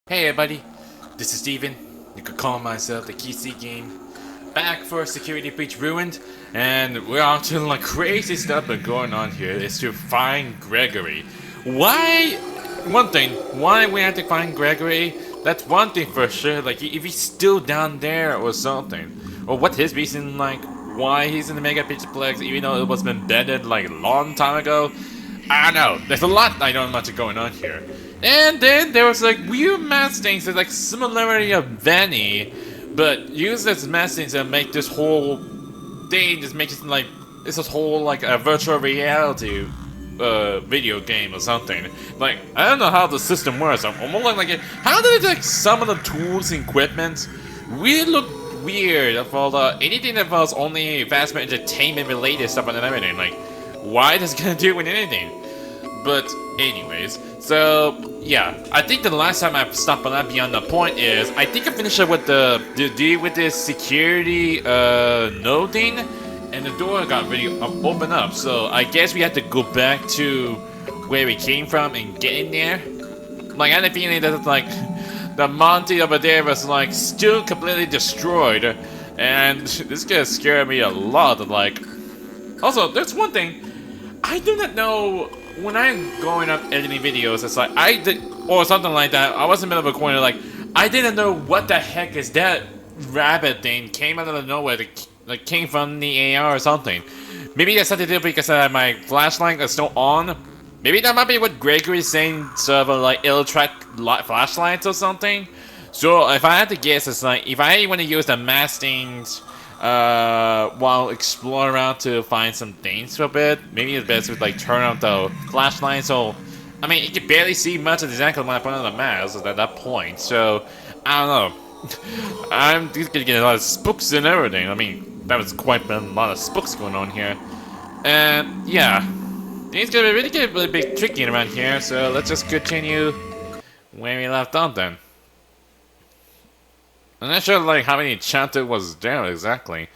Hey everybody, this is Steven. You could call myself the Cassie game. Back for Security Breach Ruined, and we're on to like crazy stuff been going on here is to find Gregory. Why? One thing, why we have to find Gregory? That's one thing for sure. Like if he's still down there or something, or what his reason like why he's in the Mega Pixelplex, even though it was been embedded like a long time ago. I don't know. There's a lot I don't know much going on here. And then there was like weird mask things that like similarity of Vanny, but use this mask things to make this whole thing just make it like it's this whole like a virtual reality video game or something. Like I don't know how the system works. I'm almost like how did like some of the tools and equipment really look weird for anything that was only fast entertainment related stuff and everything. Like why does it gonna do with anything? But anyways, so yeah, I think the last time I stopped on that beyond the point is I think I finished up with the deal with this security node thing, and the door got really opened up. So I guess we had to go back to where we came from and get in there. Like I had a feeling that like the Monty over there was like still completely destroyed, and this guy scared me a lot. Like also, there's one thing I do not know. When I'm going up editing videos, it's like I did, or something like that. I was in the middle of a corner, like I didn't know what the heck is that rabbit thing came out of nowhere, like came from the AR or something. Maybe that's something to do because my flashlight is still on. Maybe that might be what Gregory is saying, sort of like it'll track flashlights or something. So if I had to guess, it's like if I want to use the mask things. While exploring around to find some things for a bit, maybe it's best to like turn on the flashlight. So, I mean, you can barely see much of exactly when I put on the mask at that point. So, I don't know. I'm just gonna get a lot of spooks and everything. I mean, that was quite a lot of spooks going on here. And yeah, things gonna be really big tricky around here. So let's just continue where we left off then. I'm not sure like how many chapter was there exactly,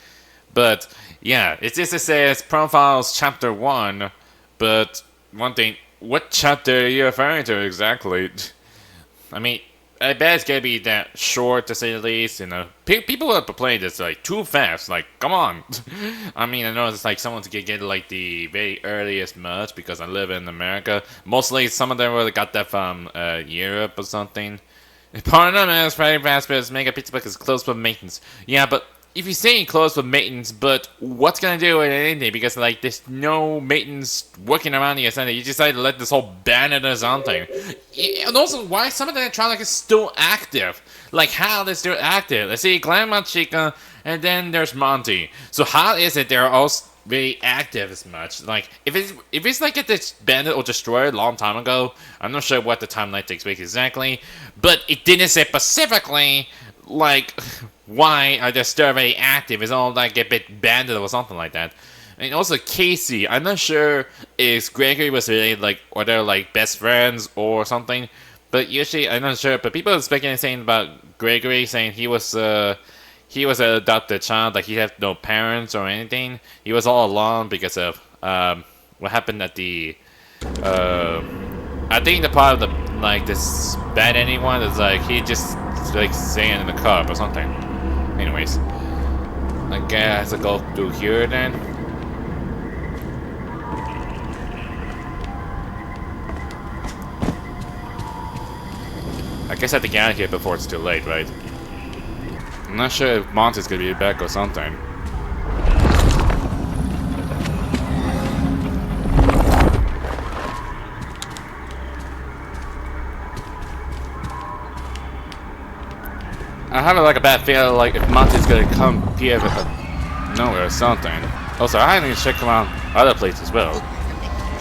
but yeah, it just says profiles chapter 1. But one thing, what chapter are you referring to exactly? I mean, I bet it's gonna be that short to say the least. You know, people are playing this like too fast. Like, come on. I mean, I know it's like someone's gonna get like the very earliest merch because I live in America. Mostly, some of them really got that from Europe or something. Pardon them, man, it's Friday fast, but Mega Pixelplex is closed for maintenance. Yeah, but if you're saying closed for maintenance, but what's gonna do with anything? Because like there's no maintenance working around the center. You decided to let this whole ban or something. And also, why some of the electronic is still active? Like how they're still active? Let's see, Grandma Chica, and then there's Monty. So how is it they're all very active as much? Like if it's like get this banded or destroyed a long time ago, I'm not sure what the timeline takes place exactly, but it didn't say specifically like why are they still very active. It's all like a bit banded or something like that. And also Cassie, I'm not sure if Gregory was related, like or they're like best friends or something, but usually I'm not sure. But people are speculating saying about Gregory saying he was an adopted child, like he had no parents or anything. He was all alone because of what happened at the I think the part of the like this bad anyone is like he just like staying in the car or something. Anyways, I guess I go through here then. I guess I have to get out of here before it's too late, right? I'm not sure if Monty's gonna be back or something. I have like a bad feeling like if Monty's gonna come here nowhere or something. Also, I need to check around other places as well.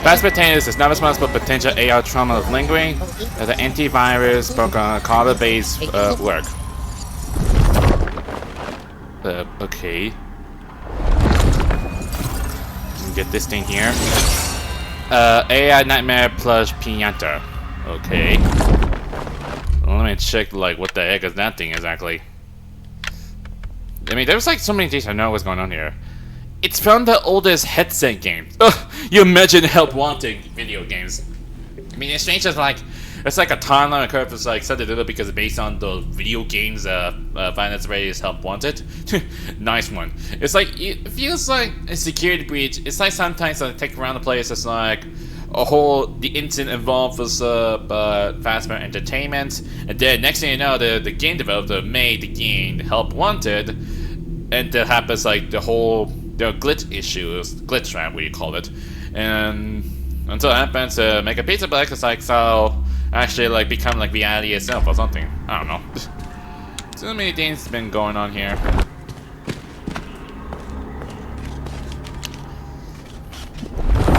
Fast Potatoes is not responsible for potential AR trauma of lingering as an antivirus program cloud-based work. Okay. Get this thing here. AI Nightmare plus Pianta. Okay. Let me check, like, what the heck is that thing exactly? I mean, there's like so many things I know what's going on here. It's from the oldest headset games. Ugh, you imagine help wanting video games. I mean, it's strange as like, It's like a timeline curve that's like set a little because it's based on the video games Finance Freddy's Help Wanted. Nice one. It's like, it feels like a security breach. It's like sometimes I take around the place, it's like the incident involved was Fazbear Entertainment, and then next thing you know, the game developer made the game Help Wanted, and that happens like the glitch issues, glitch trap, what you call it, and until it happens to make a pizza black, it's like so actually like become like reality itself or something. I don't know. So many things been going on here.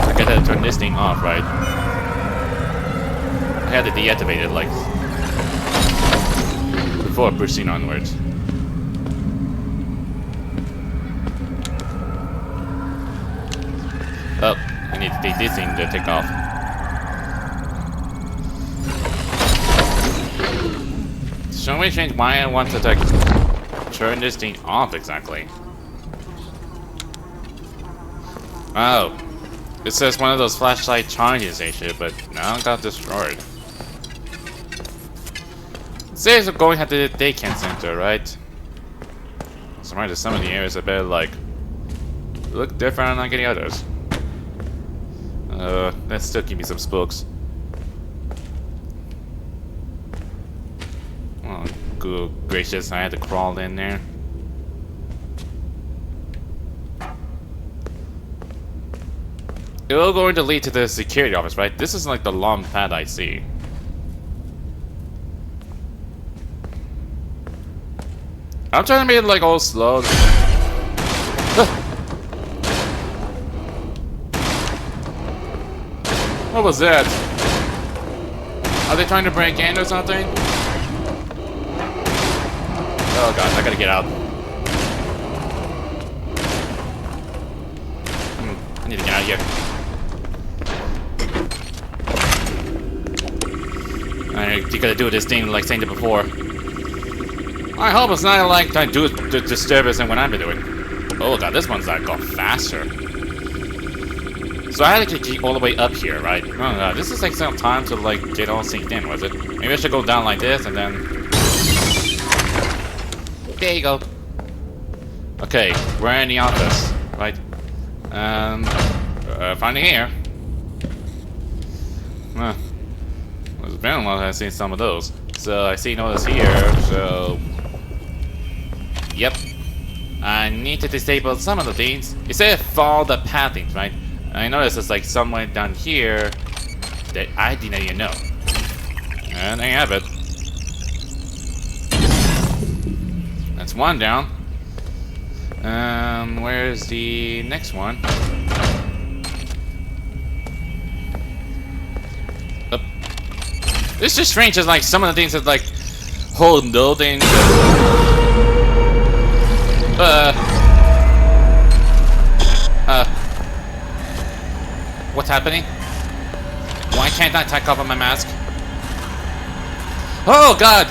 I gotta turn this thing off, right? I had to deactivate it like before pushing onwards. Oh, I need to take this thing to take off. So we change why I want to like turn this thing off exactly. Oh. It says one of those flashlight charges issue, but now it got destroyed. It says I'm going to the Daycare Center, right? So right, some of the areas a bit like look different like any others. That still give me some spooks. Oh, good gracious, I had to crawl in there. It will going to lead to the security office, right? This is like the long path I see. I'm trying to be like all slow. What was that? Are they trying to break in or something? Oh god, I gotta get out. I need to get out of here. You gotta do this thing like saying it before. I hope it's not like trying to do the disturbance than what I've been doing. Oh god, this one's like got faster. So I had to keep all the way up here, right? Oh god, this is like some time to like get all synced in, was it? Maybe I should go down like this and then. There you go. Okay, we're in the office, right? Finally here. Huh. It's been a while since I've seen some of those. So I see notice here, so... Yep. I need to disable some of the things. It said follow the pathings, right? I noticed it's like somewhere down here that I didn't even know. And there you have it. That's one down. Where's the next one? It's just strange, it's like some of the things that like whole buildings. What's happening? Why can't I take off my mask? Oh god!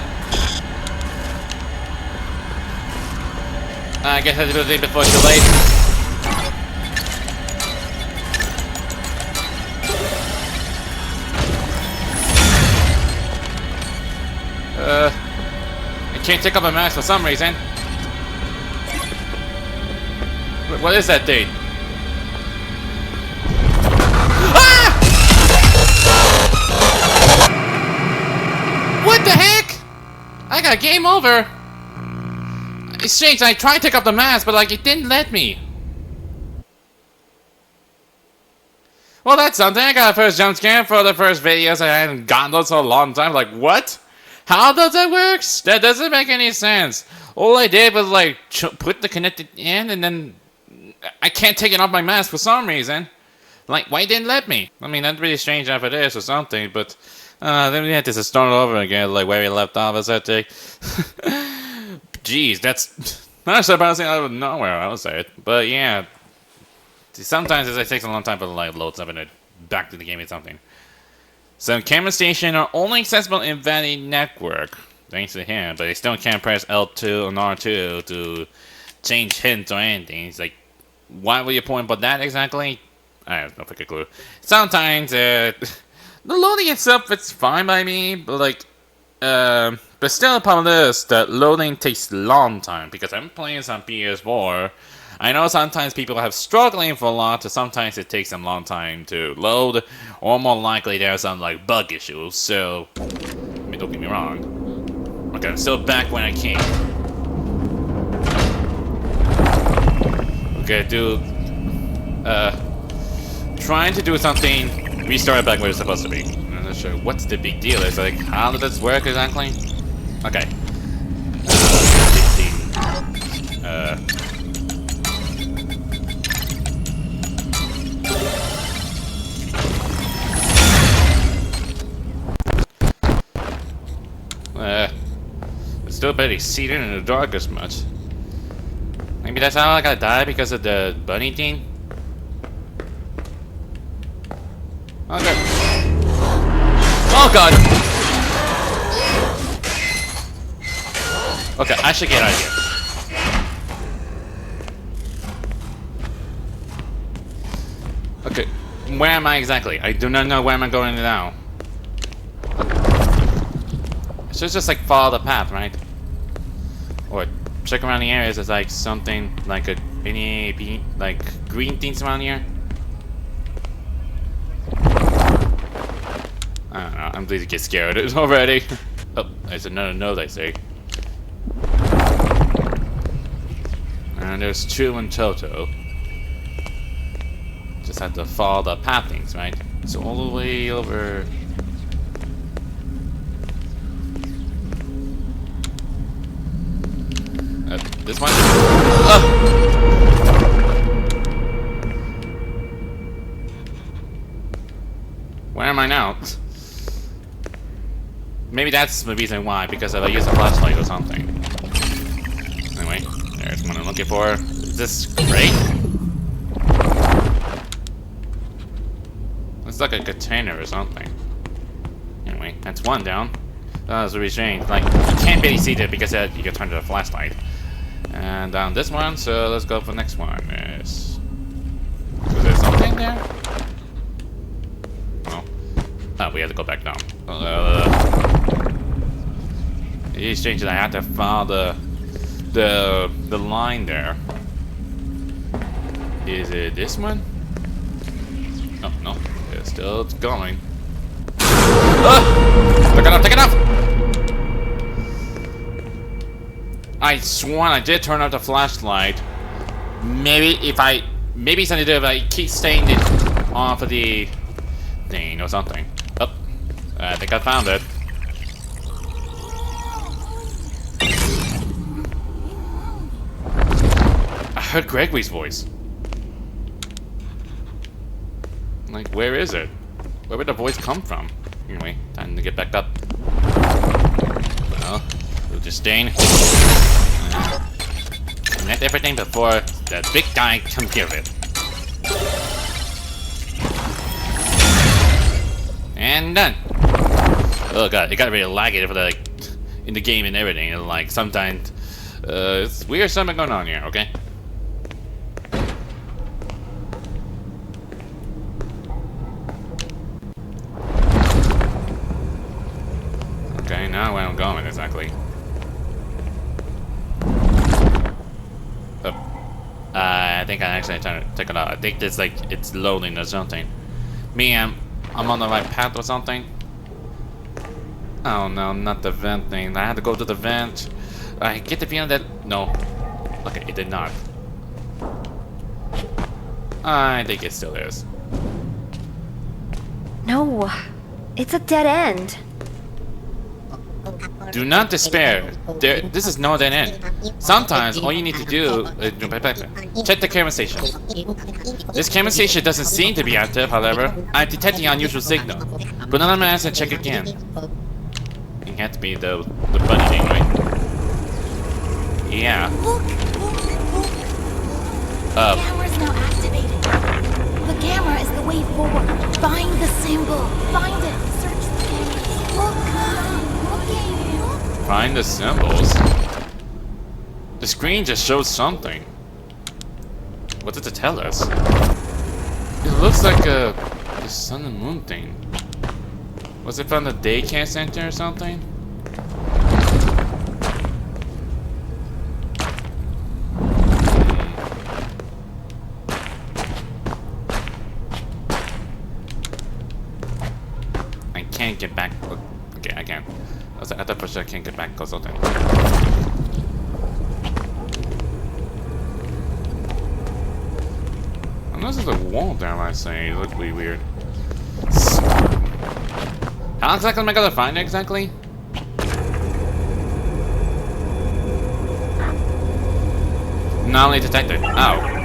I guess I have to do it before it's too late. I can't take off my mask for some reason. What is that thing? Ah! What the heck? I got game over. It's strange, I tried to take off the mask, but like it didn't let me. Well, that's something. I got a first jump scare for the first videos. I hadn't gotten those for a long time. Like, what? How does that work? That doesn't make any sense. All I did was like put the connected in, and then I can't take it off my mask for some reason. Like, why didn't let me? I mean, that's really strange after this or something, but then we had to start over again, like where we left off, I said. Jeez, that's not surprising out of nowhere, I would say it. But yeah, sometimes it takes a long time for the like load something back to the game or something. Some camera stations are only accessible in Valley Network, thanks to him, but they still can't press L2 and R2 to change hints or anything. It's like, why were you pointing about that exactly? I have no freaking clue. Sometimes The loading itself, it's fine by me, but like, but still the problem is that loading takes a long time because I'm playing this on PS4. I know sometimes people have struggling for a lot, so sometimes it takes them a long time to load, or more likely there's some like bug issues, so, I mean, don't get me wrong. Okay, I'm still back when I came. Okay, dude, trying to do something, restart back where it's supposed to be. I'm not sure what's the big deal. It's like, how does this work exactly? Okay. 15. It's still barely seated in the dark as much. Maybe that's how I got died because of the bunny thing? Okay. Oh god! Okay, I should get out of here. Okay, where am I exactly? I do not know where am I going now. I should just like follow the path, right? Or check around the areas. There's like something like any like green things around here. I don't know. I'm pleased to get scared already. Oh, there's another note I see. And there's two in total. Just have to follow the path things, right? So all the way over. This one? Where am I now? Maybe that's the reason why, because I use a flashlight or something. Anyway, there's one I'm looking for. Is this great? It's like a container or something. Anyway, that's one down. That was really strange. Like, you can't really see that because you can turn to the flashlight. And down this one, so let's go for the next one. Is there something there? Oh. Oh, we have to go back down. It's strange that I have to follow the line there. Is it this one? Oh, no. It's still going. Ah! Take it off! Take it off! I sworn I did turn off the flashlight. Maybe something to do if I keep staying it on for the thing or something. Oh, I think I found it. I heard Gregory's voice. Like, where is it? Where would the voice come from? Anyway, time to get back up. Well, we'll just stain. Connect everything before the big guy can give it. And done. Oh god, it got really laggy for the, like, in the game and everything. And, like, sometimes it's weird something going on here. Okay. Okay, now where I'm going exactly. I think I actually trying to take it out. I think it's like it's loading or something. I'm on the right path or something. Oh no, not the vent thing. I had to go to the vent. I get the feeling that no. Okay, it did not. I think it still is. No, it's a dead end. Do not despair. This is no dead end. Sometimes all you need to do is check the camera station. This camera station doesn't seem to be active, however. I'm detecting unusual signal. Put on a mask and check again. It had to be the bunny thing, right? Yeah. Look! The camera's now activated. The camera is the way forward. Find the symbol. Find it. Search the camera. Look! Find the symbols. The screen just shows something. What did it tell us? It looks like the sun and moon thing. Was it from the Daycare Center or something? I can't get back. Okay, I can. I thought for sure I can't get back or something. Unless there's a wall there, I say. It looks really weird. How exactly am I gonna find it exactly? Anomaly detected. Oh.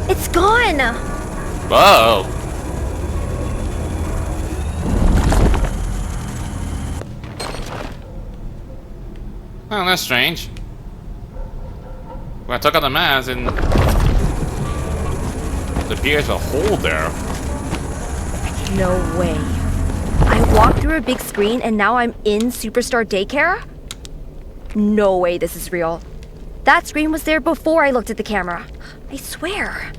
It's gone! Whoa. Oh, that's strange. When I took out the mask and there appears a hole there. No way. I walked through a big screen and now I'm in Superstar Daycare? No way this is real. That screen was there before I looked at the camera. I swear.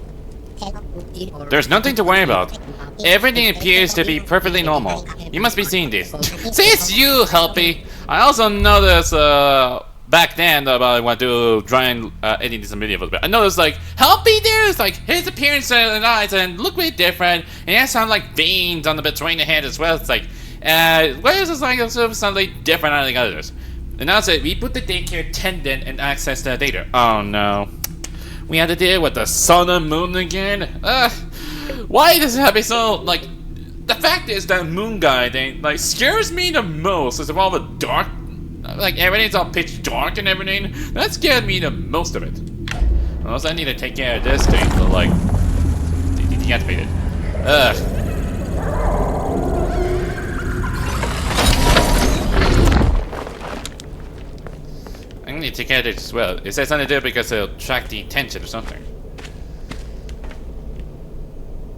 There's nothing to worry about. Everything appears to be perfectly normal. You must be seeing this. Say it's you, Helpy. I also noticed back then about I want to try and edit this video a little bit. I noticed like Helpy there is like his appearance and eyes and look really different. And it sounds like veins on the between the head as well. It's like whereas it's like sort of something different than the others. And that's it. We put the daycare attendant and access the data. Oh no. We had to deal with the sun and moon again? Why does it have to be so, like... The fact is that moon guy thing, like, scares me the most. It's all the dark... Like, everything's all pitch dark and everything. That scared me the most of it. Unless I need to take care of this thing to, like... deactivate it. I need to take care of it as well. It says something to do because it'll attract the attention or something.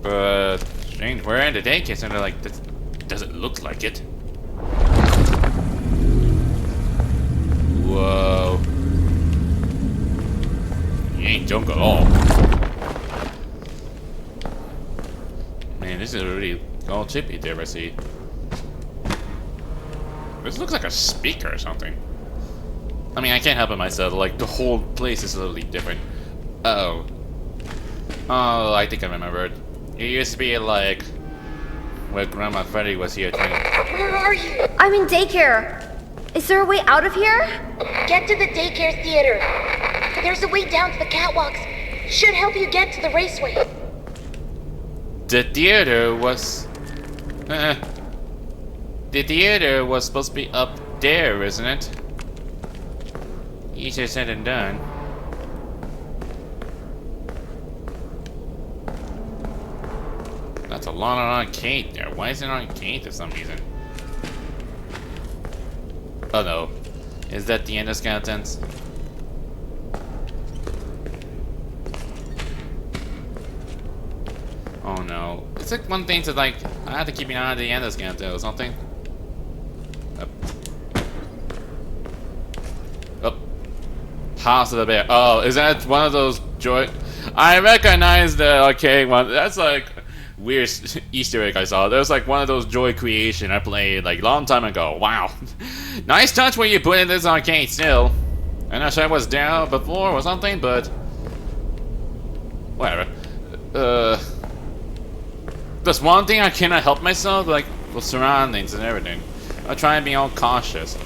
But strange, we're in the daycare center, like this doesn't look like it. Whoa. You ain't junk at all. Man, this is really all chippy there, I see. This looks like a speaker or something. I mean, I can't help it myself. Like, the whole place is a little different. Uh-oh. Oh, I think I remembered. It used to be like where Grandma Freddy was here. Where are you? I'm in daycare. Is there a way out of here? Get to the daycare theater. There's a way down to the catwalks. Should help you get to the raceway. The theater was... the theater was supposed to be up there, isn't it? Easier said than done. That's a lot of arcade there. Why is it arcade for some reason? Oh no. Is that the end of skeletons? Oh no. It's like one thing to like, I have to keep an eye on the end of skeleton or something. House of the Bear. Oh, is that one of those joy? I recognize the arcade one. That's like weird Easter egg I saw. There's like one of those Joy Creation I played like a long time ago. Wow, nice touch when you put in this arcade. Still, I'm not sure I was there before or something, but whatever. There's one thing I cannot help myself, like with surroundings and everything. I try and be all cautious.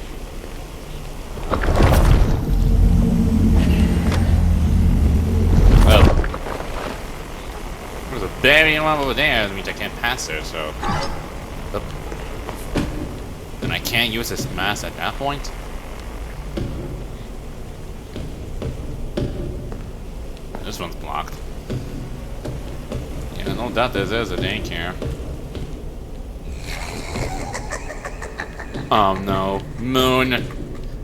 Barrier one over there, that means I can't pass there, so... And I can't use this mask at that point? This one's blocked. Yeah, no doubt there's a daycare. Oh no. Moon!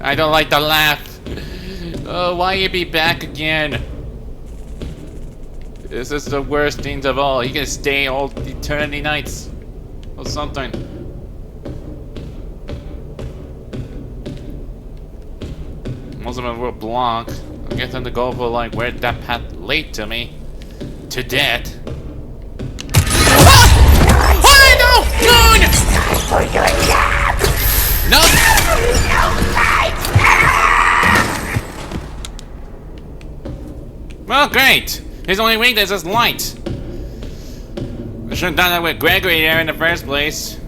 I don't like the laugh! Oh, why you be back again? This is the worst things of all. You can stay all eternity nights. Or something. Most of them were blocked. I guess I'm to go for like where that path led to me. To death. Ah! Oh, no! No! No! Well, great. His only weakness is light. I should have done that with Gregory there in the first place.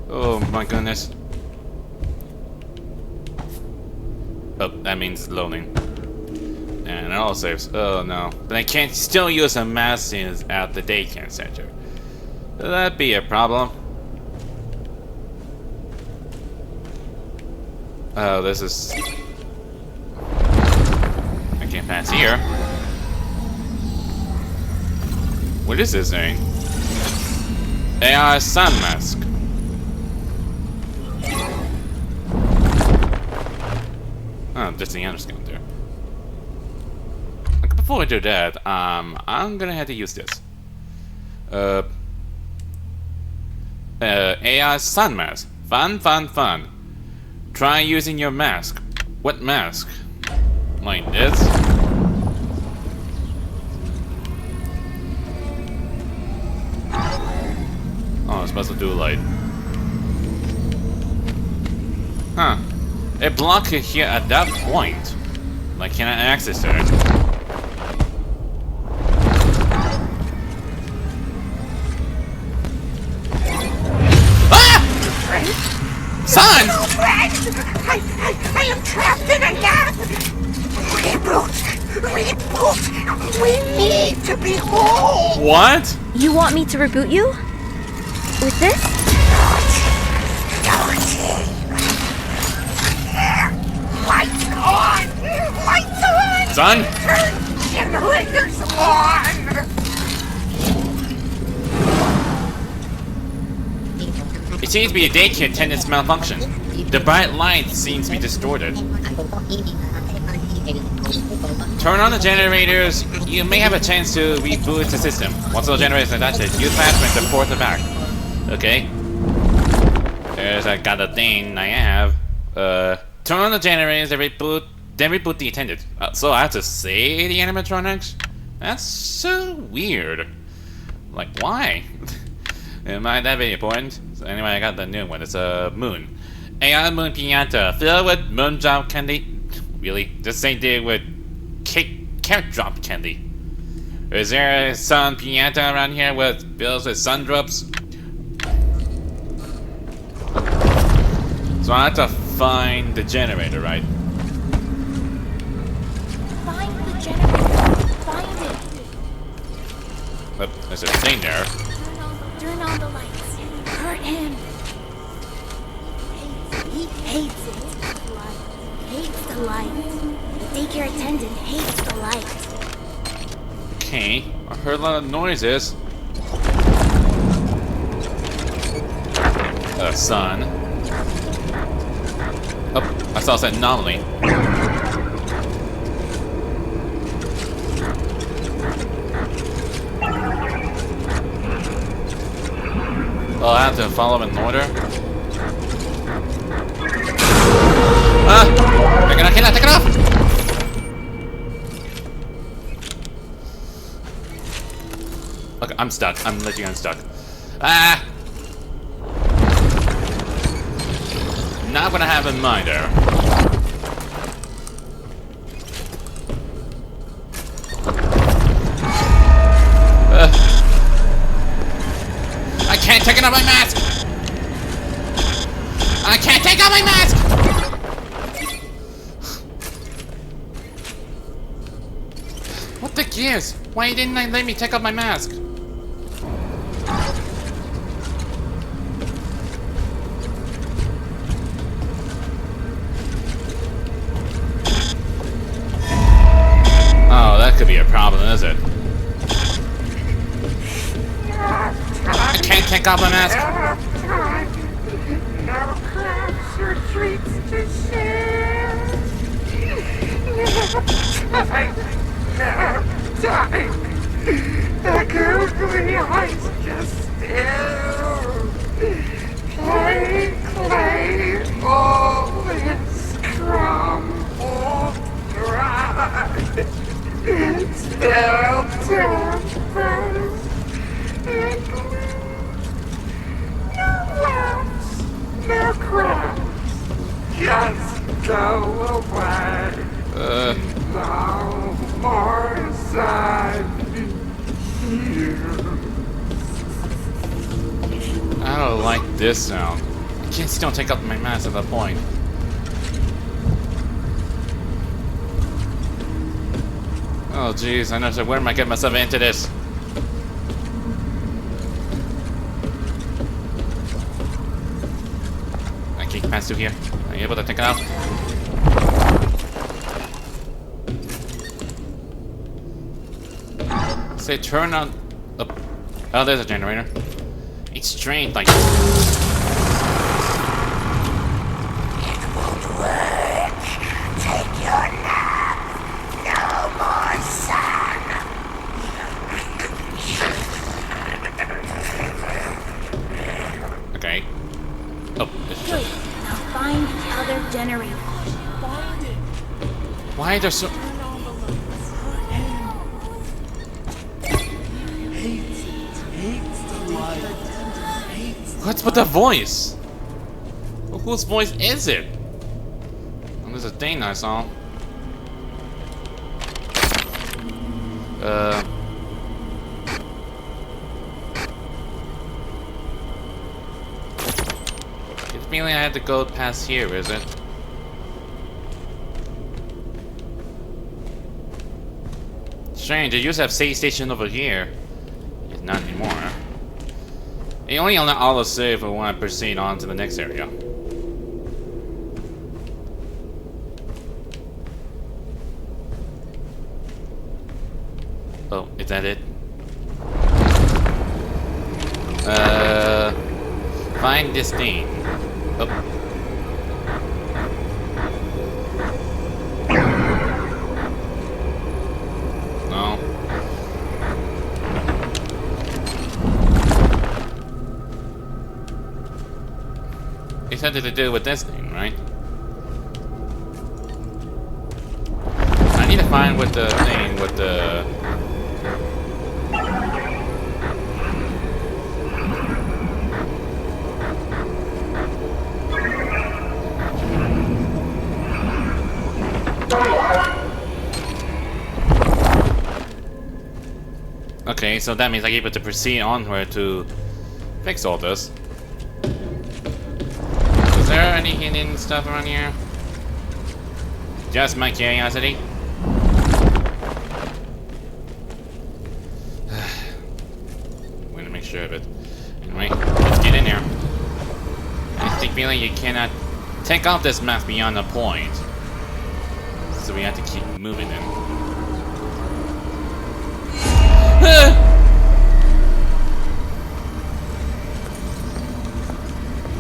Oh my goodness. Oh, that means loading. And all saves. Oh no. But I can't still use a mask at the Daycare Center. That'd be a problem. Oh, this is... I can't pass here. What is this thing? AI sun mask. Oh, just the other skill there. Okay, before I do that, I'm gonna have to use this. AI sun mask. Fun, fun, fun. Try using your mask. What mask? Like this? Oh, I'm supposed to do light. Huh. It blocked it here at that point. Like, can I access it? Ah! Son! I am trapped in a gap! Reboot! We need to be whole! What? You want me to reboot you? With this? Lights on! Lights on! Son? Turn generators on! It seems to be a daycare attendant's malfunction. The bright light seems to be distorted. Turn on the generators. You may have a chance to reboot the system. Once the generators are attached, use attachment to port them back. Okay. I got a thing I have. Turn on the generators and then reboot the attendant. So I have to say the animatronics? That's so weird. Like, why? It might that be important? So anyway, I got the new one. It's a moon. AI moon piñata filled with moon drop candy. Really? The same thing with carrot drop candy. Is there a sun piñata around here with bills with sun drops? So I have to find the generator, right? Find the generator. Find it. But there's a thing there. Turn on the lights. Hurt him. He hates it. Hates the light. The daycare attendant hates the light. Okay, I heard a lot of noises. Sun. Oh, I saw that anomaly. Oh, I have to follow in order. Ah! Take it off! Take it off! Okay, I'm stuck. I'm literally unstuck. Ah! Not what I have in mind there. I can't take off my mask! I can't take off my mask! What the gears? Why didn't they let me take off my mask? Oh, that could be a problem, is it? I can't take off my mask. No crabs or treats to share. No time. The googly eyes just still. Play, all is crumbled dry. go away. No more sad here. I don't like this sound. I can't still take up my mask at that point. Oh jeez, I know. So where am I getting myself into this? I can't pass through here. Are you able to take it out? Say turn on. Oh, there's a generator. It's strange, like. It won't work. Take your nap. No more sun. Okay. Oh, this is Good. Now find the other generator. why are there so. What's with the voice? Well, whose voice is it? Oh, there's a thing I saw. Get the feeling I had to go past here, is it? Strange, I used to have save station over here. It's not anymore. It only allows auto save when I proceed on to the next area. Oh, is that it? Find this thing. Oh. No. It had to do with this thing, right? I need to find what the thing with the. Okay, so that means I'm able to proceed onward to fix all this. Is there any hidden stuff around here? Just my curiosity. I'm gonna make sure of it. Anyway, let's get in there. I think feeling you cannot take off this map beyond a point. So we have to keep moving in.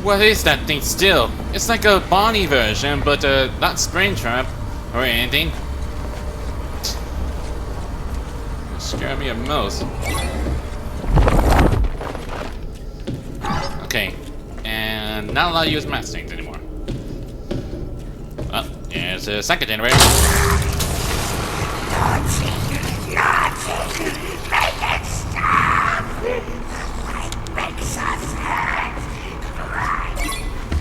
What is that thing still? It's like a Bonnie version, but not Springtrap or anything. It scared me the most. Okay, and not allowed to use math things anymore. Oh, there's a second generator. Naughty, make it stop. It makes us hurt.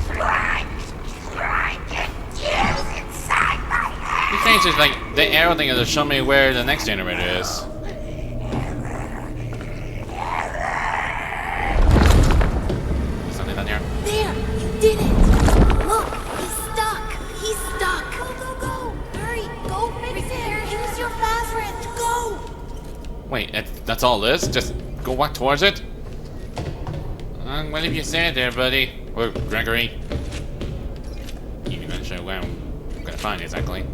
Cry, get tears inside my head. The thing is, like, the arrow thing is to show me where the next generator is. Something down here. There! You did it! Look! He's stuck! He's stuck! Go, go, go! Hurry! Go fix it! Use your fast wrench! Go! Wait, that's all this? Just go walk towards it? What have you said there, buddy? Or Gregory? You're not sure where I'm gonna find it exactly.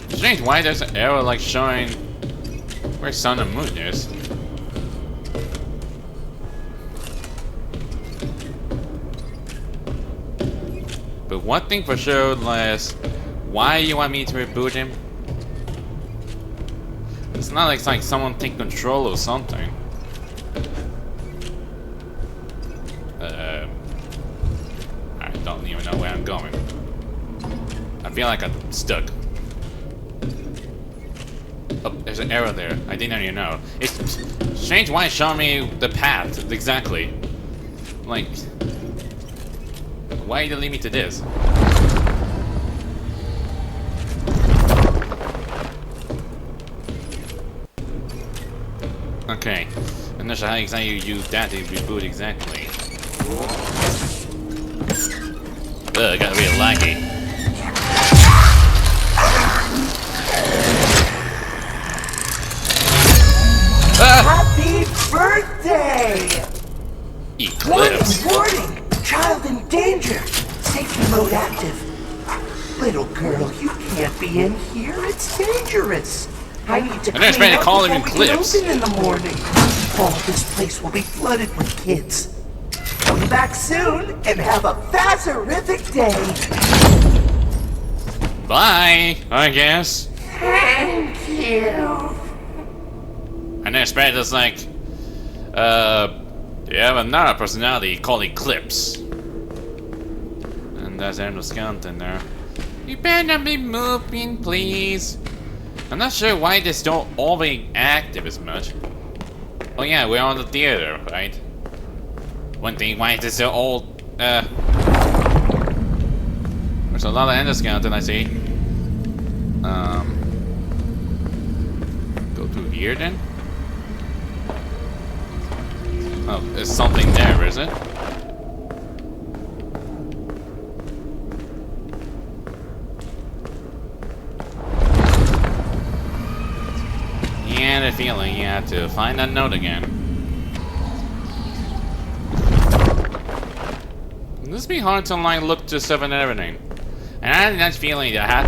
Strange, why there's an arrow like showing where sun and moon is. But one thing for sure is why you want me to reboot him? It's not like it's like someone take control of something. I don't even know where I'm going. I feel like I'm stuck. Oh, there's an arrow there. I didn't even know. It's strange why it's showing me the path exactly. Like, why did you lead me to this? Okay, I'm not sure how exactly you use that to reboot exactly. Ugh, it got really laggy. Happy birthday! Eclipse. Warning! Child in danger! Safety mode active. Little girl, you can't be in here. It's dangerous. I need to I'm not trying to call him Eclipse. Open in the morning. Oh, this place will be flooded with kids. Come back soon and have a fazerific day. Bye, I guess. Thank you. And then Spread is like, you have another personality called Eclipse. And that's Emerald Skeleton there. You better be moving, please. I'm not sure why this don't always active as much. Oh yeah, we're on the theater, right? One thing, why is this so old? There's a lot of Ender Skeleton I see. Go through here then? Oh, there's something there, is it? Yeah, the feeling you have to find that note again. This be hard to like look to stuff and everything. And I had that feeling that I had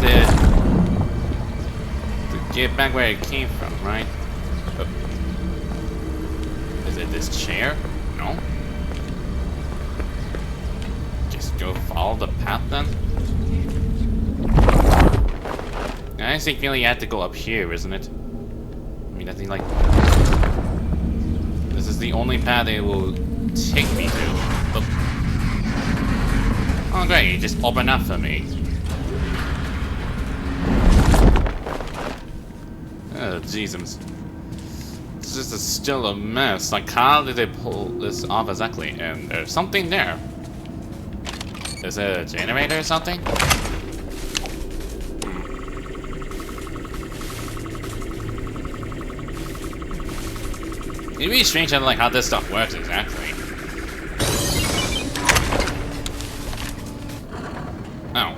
to get back where it came from, right? Is it this chair? No. Just go follow the path then? I honestly feel you have to go up here, isn't it? I mean, I think like this is the only path it will take me to. Oh great, you just open up for me. Oh Jesus. This is still a mess. Like, how did they pull this off exactly? And there's something there. Is it a generator or something? It'd be strange how, like, how this stuff works exactly. Oh.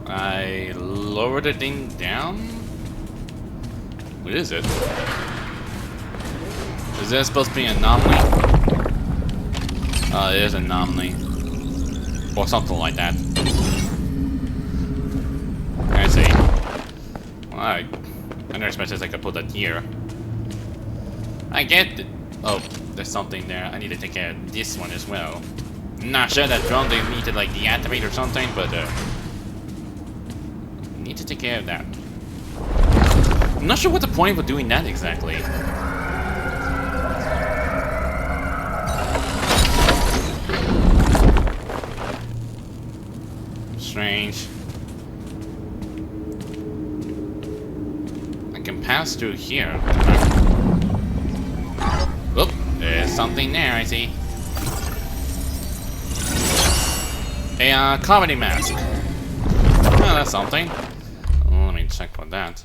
I lowered the thing down? What is it? Is that supposed to be an anomaly? Oh, it is an anomaly. Or something like that. I see. Well, I never expected I could put that here. I get it. Oh, there's something there. I need to take care of this one as well. I'm not sure that drone they need to like deactivate or something, but need to take care of that. I'm not sure what the point of doing that exactly. Strange. I can pass through here. Oop, there's something there, I see. A comedy mask. Oh, that's something. Oh, let me check for that.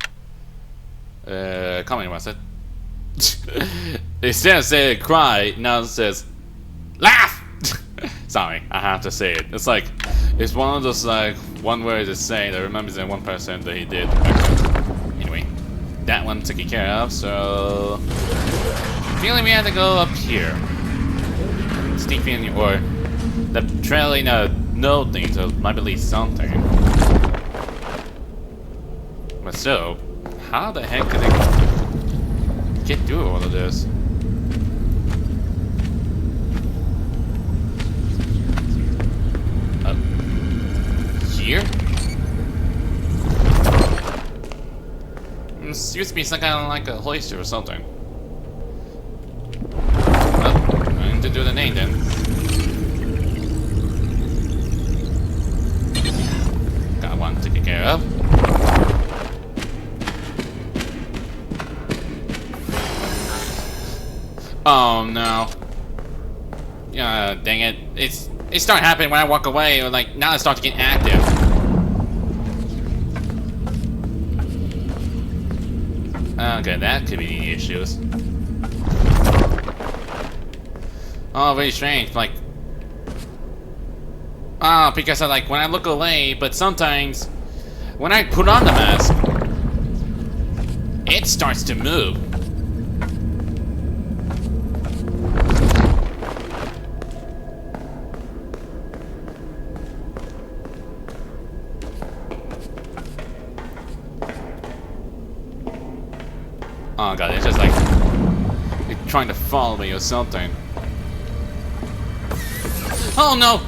Comedy mask. It says cry, now it says laugh. Sorry, I have to say it. It's like it's one of those like one word to say that remembers that one person that he did back then. Anyway, that one taken care of. So feeling we had to go up here. Sneak feeling or the trailing no thing, so it might be at least something. But so, how the heck could they get through all of this? Here? This used to be some kind of like a hoist or something. Oh, I need to do the name then. Got one to take care of. Oh no. Dang it. It started happening when I walk away, or like, now it starts to get active. Okay, that could be the issues. Oh, very strange, like... Oh, because when I look away, but sometimes, when I put on the mask, it starts to move. Oh god, it's just like it's trying to follow me or something. Oh no!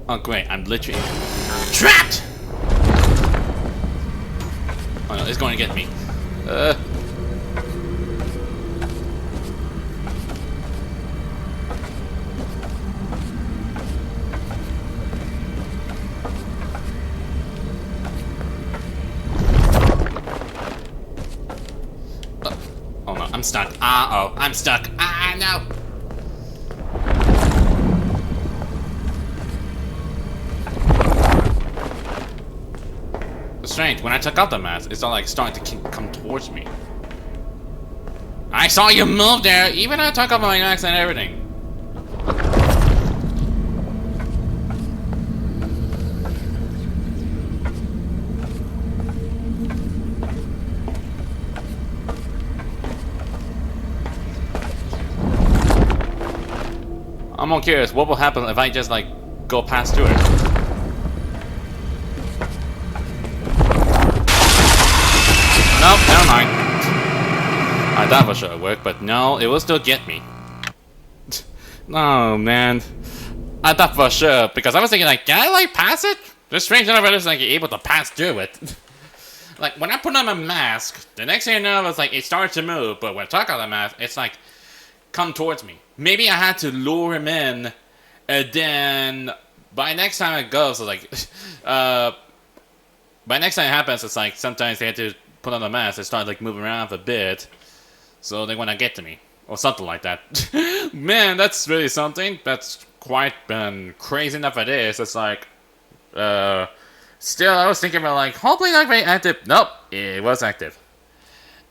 Oh great, I'm literally trapped! Oh no, it's going to get me. Oh no, I'm stuck. Uh-oh, I'm stuck. No! It's strange, when I took out the mask, it's all like starting to come towards me. I saw you move there, even though I took off my mask and everything. I'm more curious, what will happen if I just like go past through it? Nope, never mind. I thought for sure it worked, but no, it will still get me. No, man. I thought for sure, because I was thinking like, can I like pass it? It's strange enough I was like able to pass through it. Like when I put on my mask, the next thing I know it's like it started to move, but when I took out the mask, it's like come towards me. Maybe I had to lure him in, and then by next time it goes, so like, by next time it happens, it's like sometimes they had to put on the mask, they start like moving around a bit, so they want to get to me, or something like that. Man, that's really something. That's quite crazy enough it is. It's like, still I was thinking about like, hopefully not very active. Nope, it was active.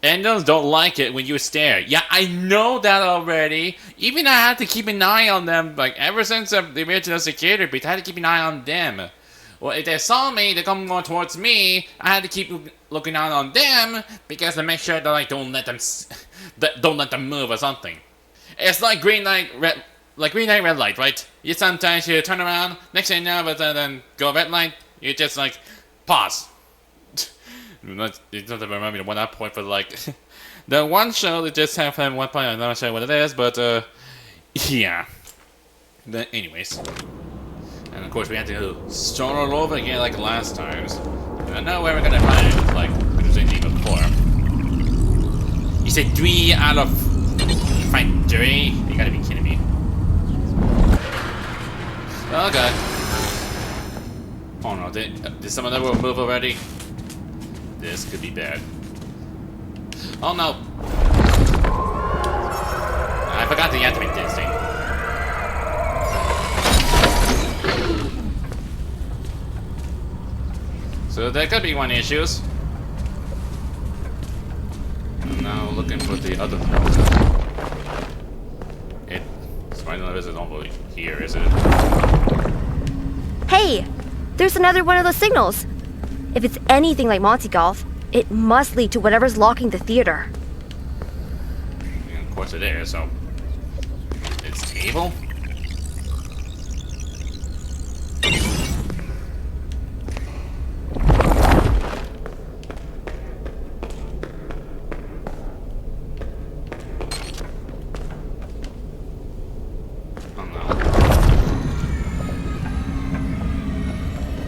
Angels don't like it when you stare. Yeah, I know that already. Even I had to keep an eye on them, like, ever since the original security breach, I had to keep an eye on them. Well, if they saw me, they come more towards me, I had to keep looking out on them, because to make sure that, like, don't let them move or something. It's like green light, red light, right? You sometimes you turn around, next thing you know, but then go red light, you just, like, pause. It doesn't remind me of one point for like the one show that just happened one point. I'm not sure what it is, but yeah. But anyways, and of course we had to start all over again like last times. I don't know where we're gonna find it. Like we was in even before. You said 3 out of 3? You gotta be kidding me. Oh god. Oh no! Did some of them move already? This could be bad. Oh no! I forgot to activate this thing. So there could be one issues. I'm now looking for the other one. It's right now isn't over here, is it? Hey! There's another one of those signals. If it's anything like Monty Golf, it must lead to whatever's locking the theater. And of course it is, so... It's table? Oh no.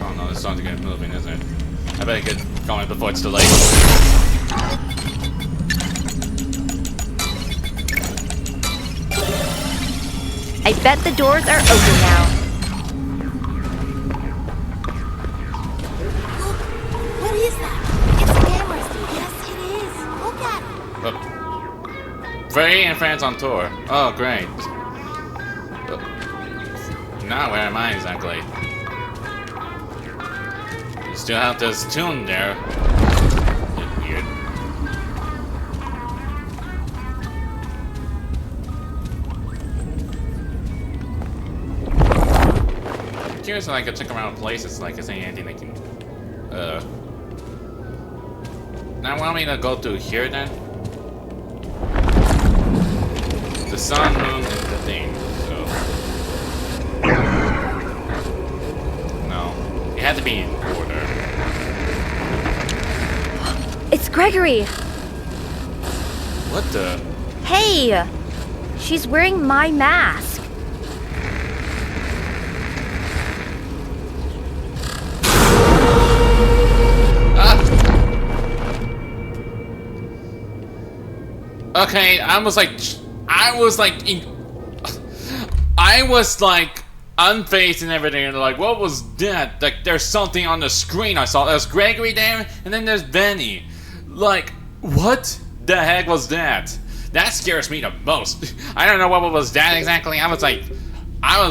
Oh no, it's starting to get moving, isn't it? I better get going before it's too late. I bet the doors are open now. Look, what is that? It's cameras. Yes, it is. Look at Freddy and friends on tour. Oh, great. Now where am I exactly? You still have this tune there. Weird. I'm curious if I could check around places, like, is there anything I can... Now want me to go through here then? The sun, moon, and the thing, so... No. It had to be in order. It's Gregory! What the? Hey! She's wearing my mask. Okay, I was like unfazed and everything, and like, what was that? Like, there's something on the screen I saw. There's Gregory there, and then there's Benny. Like, what the heck was that? That scares me the most. I don't know what was that exactly. I was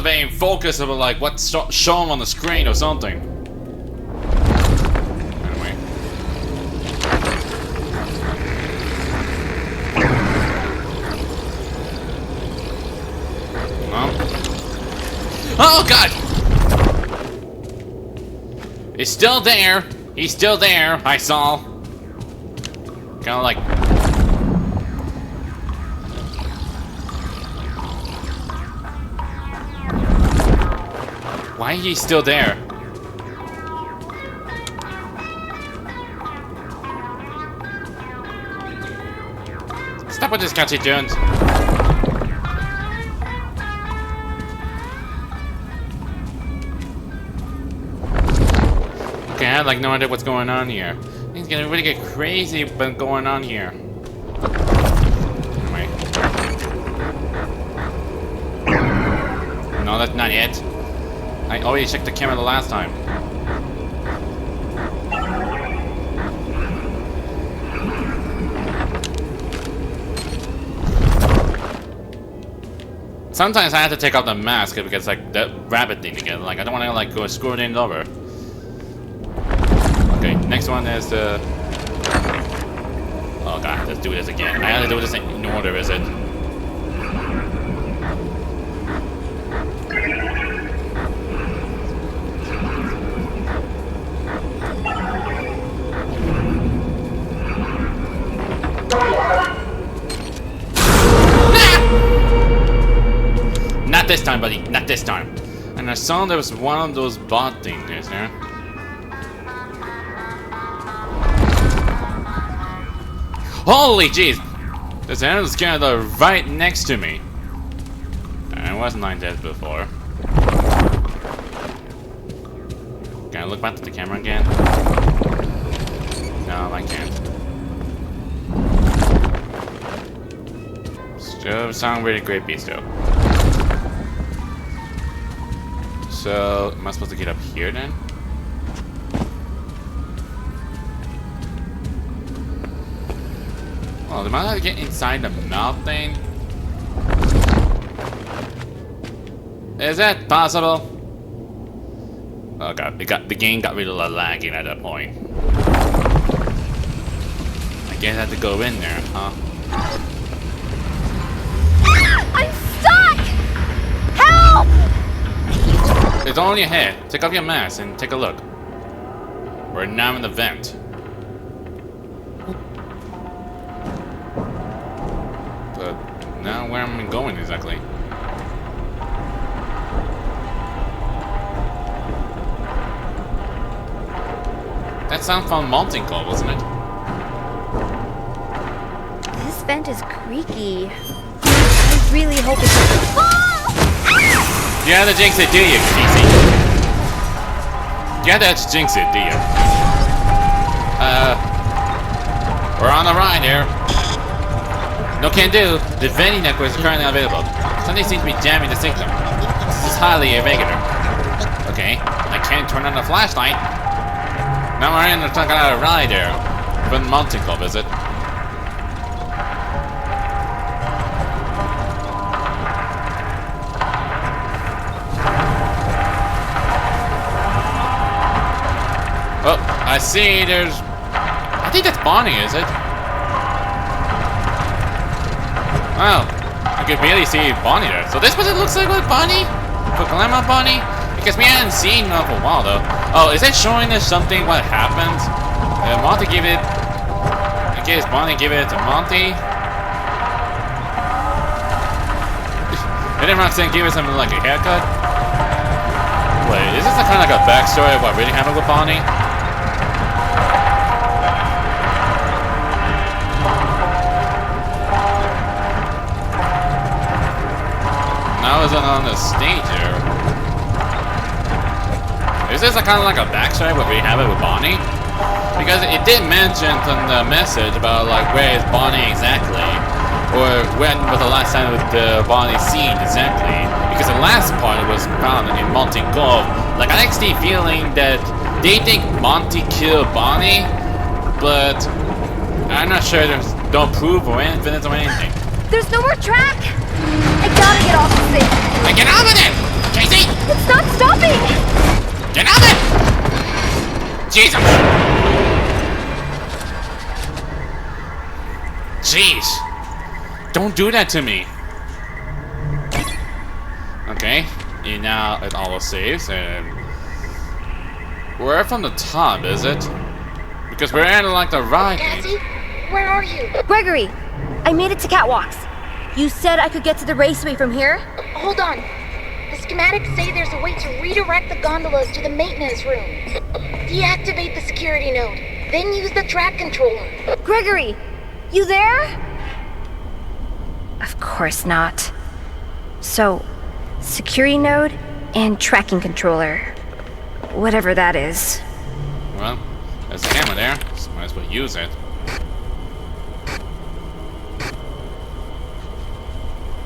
very focused on like what's shown on the screen or something. Anyway. Oh God! It's still there. He's still there. I saw. Kind of like. Why is he still there? Stop with this catchy tunes. Okay, I have like no idea what's going on here. Things gonna really get crazy what's going on here. Anyway. No, that's not it. I already checked the camera the last time. Sometimes I have to take off the mask because like that rabbit thing again. Like I don't want to like go screw it over. Okay, next one is the. Oh God, let's do this again. I have to do this in order, is it? Not this time, buddy. Not this time. And I saw there was one of those bot things there. Holy jeez! There's an scanner right next to me. I wasn't like that before. Can I look back to the camera again? No, I can't. Still sound really creepy still. So, am I supposed to get up here then? Oh, am I allowed to get inside the mouth thing? Is that possible? Oh God, the game got really lagging at that point. I guess I have to go in there, huh? I'm stuck! Help! It's on your head. Take off your mask and take a look. We're now in the vent. But now where am I going exactly? That sound from Monty Golf, wasn't it? This vent is creaky. I really hope it's... You have to jinx it, do you, Cassie? You have to jinx it, do you? We're on the ride here. No can do. The vending network is currently available. Something seems to be jamming the signal. This is highly irregular. Okay, I can't turn on the flashlight. Now we're in the talking out a ride here. From Monty Golf, is it? I see there's... I think that's Bonnie, is it? Wow. I could barely see Bonnie there. So this what it looks like with Bonnie? For Grandma Bonnie? Because we hadn't seen her for a while though. Oh, is it showing us something what happened? Monty gave it... I guess Bonnie gave it to Monty. And then Roxanne gave us something like a haircut. Wait, is this a kind of like a backstory of what really happened with Bonnie? Now is it on the stage here? Is this a kind of like a backstory of what we have it with Bonnie? Because it did mention in the message about like where is Bonnie exactly, or when was the last time with the Bonnie seen exactly? Because the last part was found in Monty Golf. Like I actually feeling that they think Monty killed Bonnie, but I'm not sure. There's no proof or evidence or anything. There's no more track! I gotta get off this thing! Get off of it! Casey! It's not stopping! Get off it! Jesus! Jeez! Don't do that to me! Okay, and now it all saves, and... We're from the top, is it? Because we're in like the ride. Cassie, where are you? Gregory! I made it to Catwalks. You said I could get to the raceway from here? Hold on. The schematics say there's a way to redirect the gondolas to the maintenance room. Deactivate the security node, then use the track controller. Gregory! You there? Of course not. So, security node and tracking controller. Whatever that is. Well, there's a camera there, so might as well use it.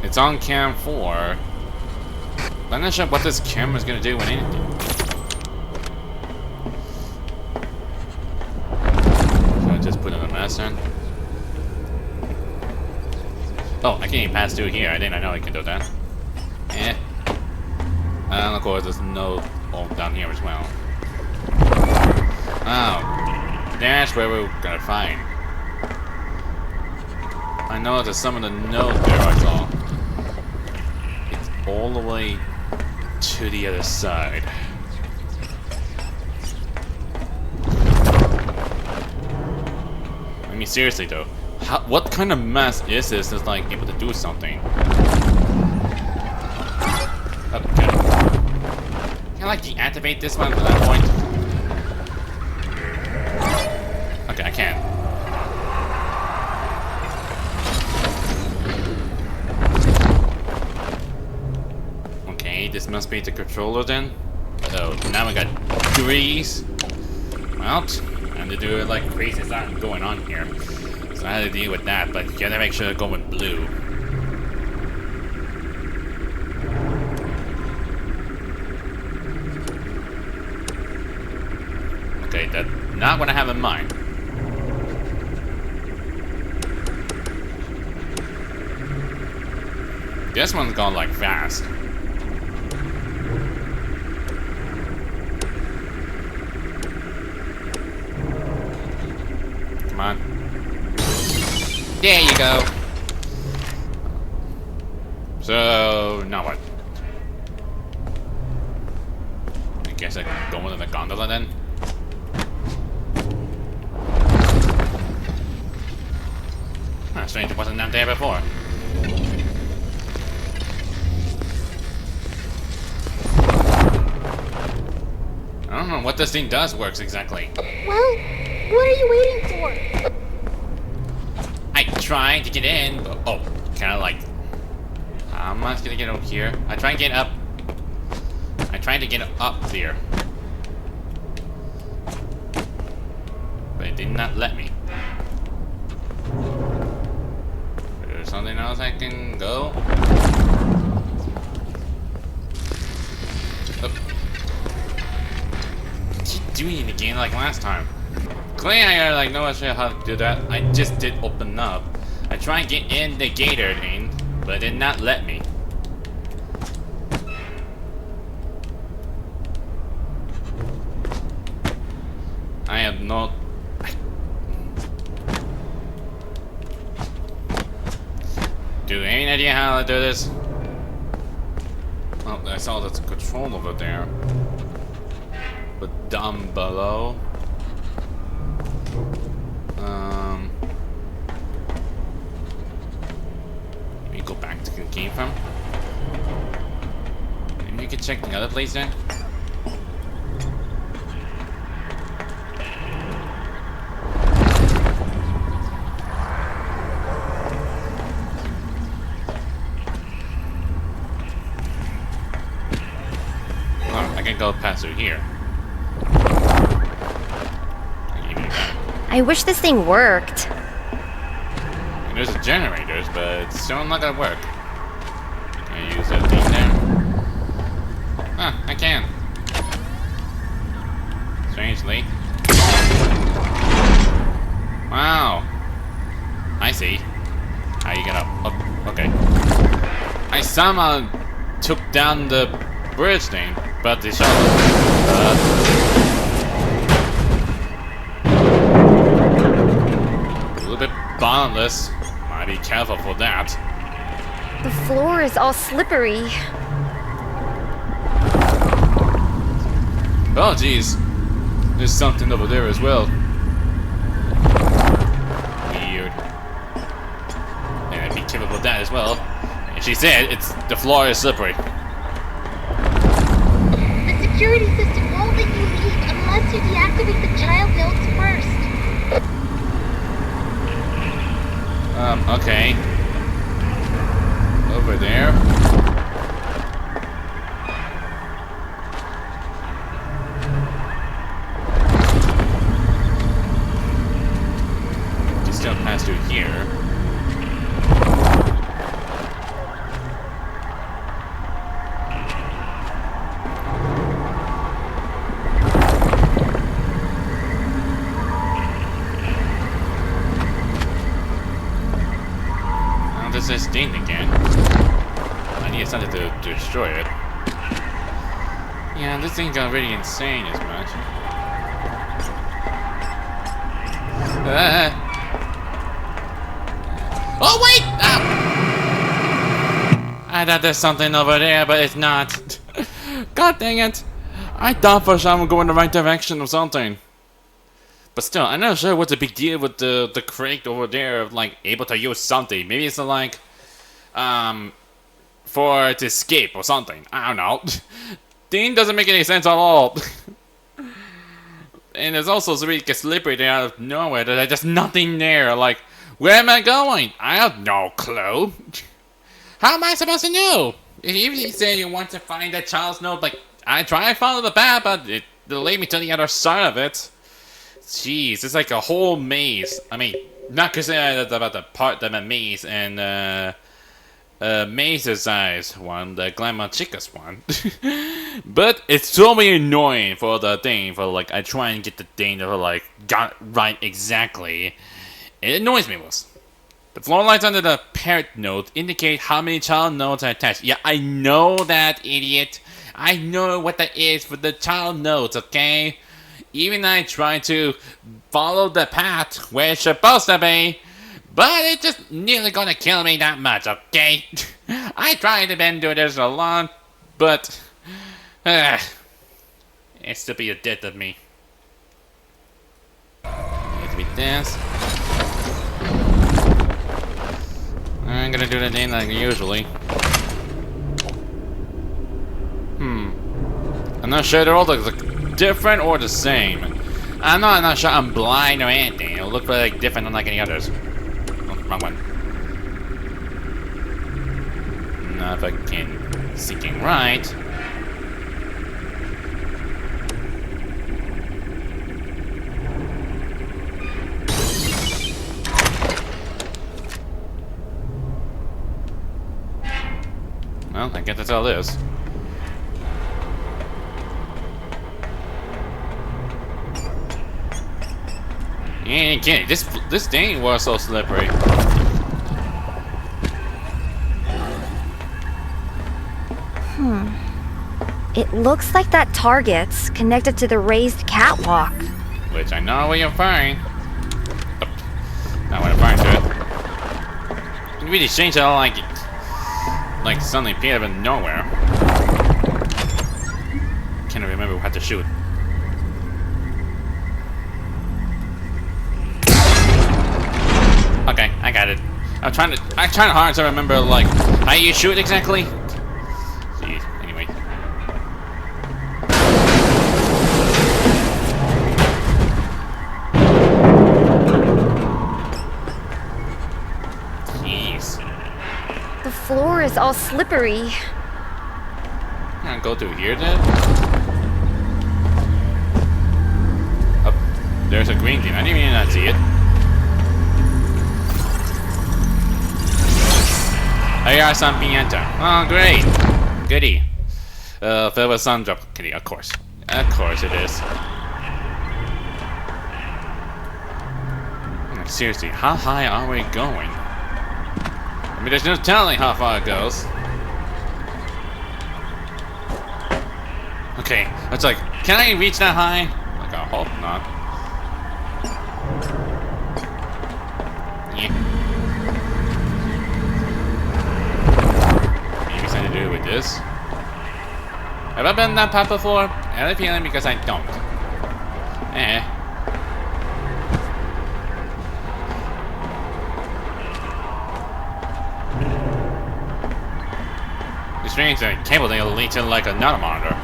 It's on cam 4. I'm not sure what this camera's gonna do when anything. So I just put in the mask on. Oh, I can't even pass through here. I didn't know I could do that. Eh. And of course, there's no hole down here as well. Oh. That's where we're gonna find. I know there's some of the notes there I saw. It's all the way to the other side. I mean, seriously though, what kind of mess is this that's like able to do something? Okay. Can I like deactivate this one at that point? Okay, I can't. Okay, this must be the controller then. Oh, now we got threes. Well, and to do it like crazy stuff going on here. So I had to deal with that, but you gotta make sure to go with blue. Okay, that's not what I have in mind. This one's gone like fast. Come on. There you go. So, now what? I guess I can go into the gondola then? Huh, strange it wasn't down there before. I don't know what this thing does works exactly. Well, what are you waiting for? I tried to get in, but oh, kind of like. How am I gonna get up here? I try and get up. I tried to get up there, but it did not let me. Is there something else I can go? Keep doing it again like last time. Clearly I like no idea how to do that. I just did open up. I tried to get in the gator thing, but it did not let me. I have No. Do you have any idea how to do this? Oh, I saw there's a control over there. But down below. Maybe go back to the game from. Maybe you can check the other place then. Oh, I can go past through here. I wish this thing worked. There's generators, but it's still not gonna work. Can I use that thing there? Huh, I can. Strangely. Wow. I see. How you get up? Oh, okay. I somehow took down the bridge thing, but the shuttle. A little bit bottomless. Might be careful for that. The floor is all slippery. Oh, jeez. There's something over there as well. Weird. And I'd be careful with that as well. And she said the floor is slippery. The security system won't let you leave unless you deactivate the child nodes first. Okay. Over there. You can still pass through here. This thing again. I need something to destroy it. Yeah, this thing got really insane as much. Oh wait! Ah! I thought there's something over there, but it's not. God dang it! I thought for sure I'm going the right direction or something. But still, I'm not sure what's the big deal with the crate over there, like able to use something. Maybe it's like, for to escape or something. I don't know. Thing doesn't make any sense at all. And it's also really slippery there out of nowhere. There's just nothing there. Like, where am I going? I have no clue. How am I supposed to know? Even if you say you want to find that child's note, like, I try to follow the path, but it'll lead me to the other side of it. Jeez, it's like a whole maze. I mean, not consider about the part of the maze and Maze's Eyes one, the Glamour Chicas one. But it's so very annoying for the thing, for like, I try and get the thing to like, got right exactly. It annoys me most. The floor lights under the parent node indicate how many child nodes are attached. Yeah, I know that, idiot. I know what that is for the child nodes, okay? Even I try to follow the path where it's supposed to be, but it's just nearly gonna kill me that much, okay? I tried to bend do this a lot, but it's to be a death of me. Need to be this. I'm gonna do the thing like usually. I'm not sure they're all different or the same. I'm not sure I'm blind or anything. It'll look like different unlike any others. Oh, wrong one. Now if I can seeking right. Well, I guess that's all it is. You ain't kidding. This thing was so slippery. It looks like that target's connected to the raised catwalk. which I know where you're firing. Oh, not what I'm firing to it. It's really strange how like suddenly appeared out of nowhere. Can't remember how to shoot. Okay, I got it. I'm trying hard to remember like how you shoot exactly. Jeez. Anyway. Jeez. The floor is all slippery. Can I go through here then? Oh, there's a green thing. I didn't even not see it. Here some piñata. Oh, great. Goody. There was sun drop. Kitty, of course. Of course it is. Seriously, how high are we going? I mean, there's no telling how far it goes. Okay, it's like, can I reach that high? Like, I hope not. Yeah. Maybe something to do with this. Have I been that path before? I have a feeling because I don't. It's strange that cable thing will lead to like another monitor.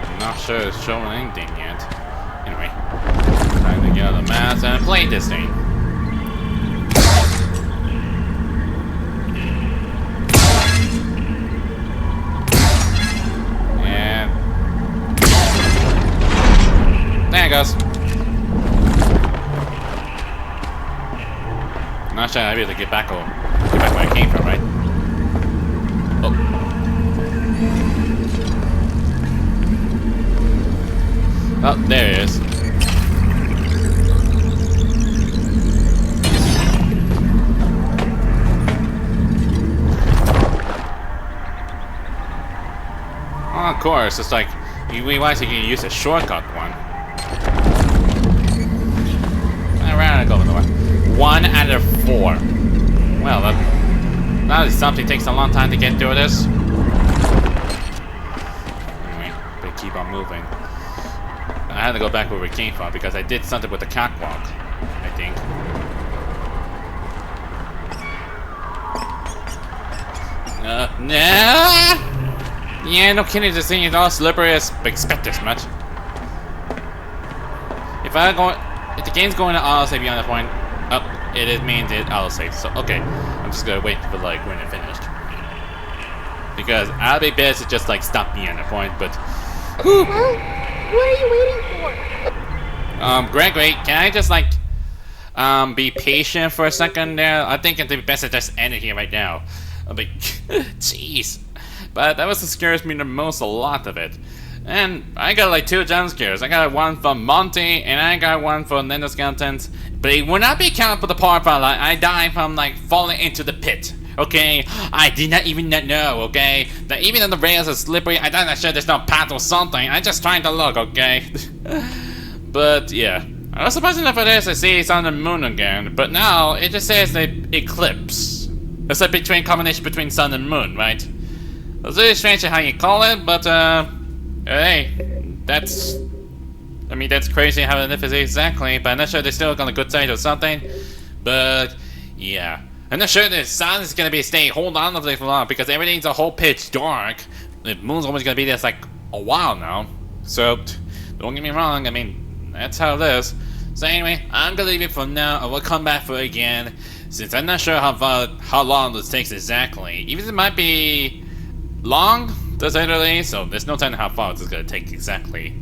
I'm not sure it's showing anything yet. Anyway, time to get out of the mask and play this thing. And there it goes. I'm not sure I'll be able to get back home. Get back where I came from, right? Oh, there it is. Oh, of course, it's like you realize you can use a shortcut one. Alright, go with the one. 1 out of 4. Well, that is something takes a long time to get through this. Anyway, but keep on moving. I had to go back where we came from because I did something with the catwalk, I think. Nah! Yeah, no kidding, this thing is all slippery as expect as much. If the game's going to autosave beyond that point, it means it autosave. So okay, I'm just gonna wait for like when it finished. Because I'll be best to just like stop beyond that point, but Well, what are you waiting for? Gregory, can I just like be patient for a second there? I think it'd be best to just end it here right now. But jeez. But that was what scares me the most, a lot of it. And I got like 2 jump scares. I got one from Monty, and I got one from Ninja Skeletons. But it will not be counted for the part from like I died from like falling into the pit. Okay, I did not even know. Okay, that even though the rails are slippery, I thought sure there's no path or something. I just trying to look. Okay, but yeah, I was surprised enough for this. I see it's on the moon again, but now it just says the eclipse. It's a combination between sun and moon, right? It's really strange how you call it, but hey, that's crazy how it is exactly, but I'm not sure they're still on a good side or something. But yeah, I'm not sure the sun is gonna be staying hold on for long because everything's a whole pitch dark. The moon's always gonna be there like a while now. So don't get me wrong, I mean that's how it is. So anyway, I'm gonna leave it for now. I will come back for it again since I'm not sure how long this takes exactly. Even it might be long, to say the least, so there's no telling how far this is gonna take exactly.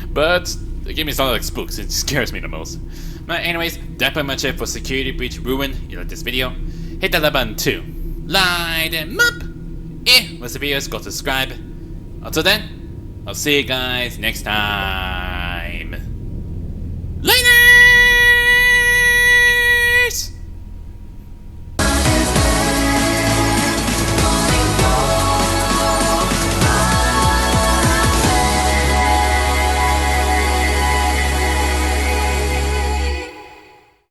But it gives me something like spooks, it scares me the most. But anyways, that's pretty much it for Security Breach Ruin. If you like this video, hit that like button too. Like and up. If what's the videos, go subscribe. Until then, I'll see you guys next time.